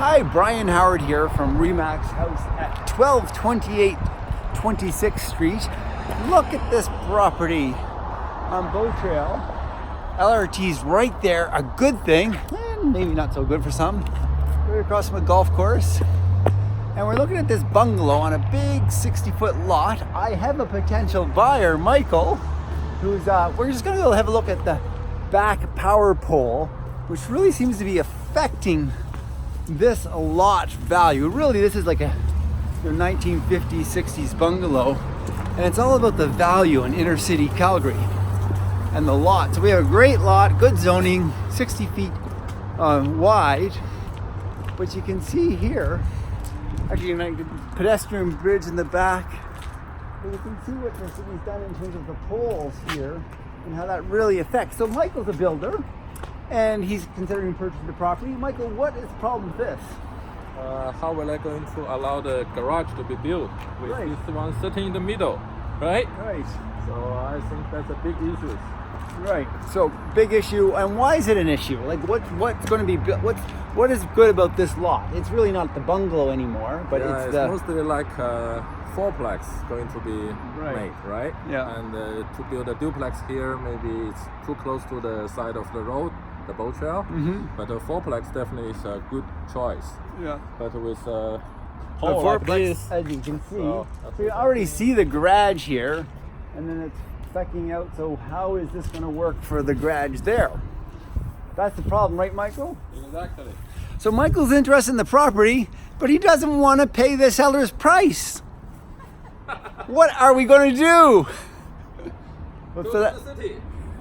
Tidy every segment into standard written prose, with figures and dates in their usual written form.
Hi, Brian Howard here from Remax House at 1228 26th Street. Look at this property on Bow Trail. LRT's right there, a good thing, and maybe not so good for some. We're across from a golf course, and we're looking at this bungalow on a big 60-foot lot. I have a potential buyer, Michael, who's, we're just gonna go have a look at the back power pole, which really seems to be affecting this lot value. Really, this is like a 1950s, 60s bungalow, and it's all about the value in inner city Calgary and the lot. So we have a great lot, good zoning, 60 feet wide, but you can see here, actually a pedestrian bridge in the back, but you can see what the city's done in terms of the poles here and how that really affects. So Michael's a builder, and he's considering purchasing the property. Michael, what is the problem with this? How will I going to allow the garage to be built with Right. this one sitting in the middle, right? Right. So I think that's a big issue. Right. So big issue, and why is it an issue? Like what's going to be built? What is good about this lot? It's really not the bungalow anymore, but Yeah, it's it's mostly like fourplex going to be Right. made, right? Yeah. And to build a duplex here, maybe it's too close to the side of the road, the boat trail. Mm-hmm. But a fourplex definitely is a good choice. Yeah. But with The pole like fourplex, this, as you can see, So, so you already see the garage here, and then it's specking out. So how is this going to work for the garage there? That's the problem, right, Michael? exactly. So Michael's interested in the property, but he doesn't want to pay the seller's price. What are we going to do? Go So to that- the city.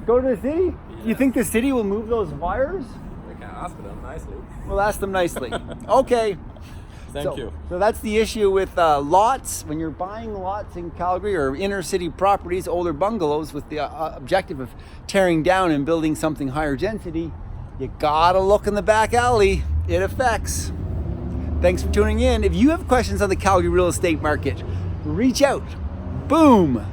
Go to the city? You think the city will move those wires? We can ask them nicely. We'll ask them nicely. Okay. Thank you. So that's the issue with lots. When you're buying lots in Calgary or inner city properties, older bungalows with the objective of tearing down and building something higher density, you gotta look in the back alley. It affects. Thanks for tuning in. If you have questions on the Calgary real estate market, reach out. Boom.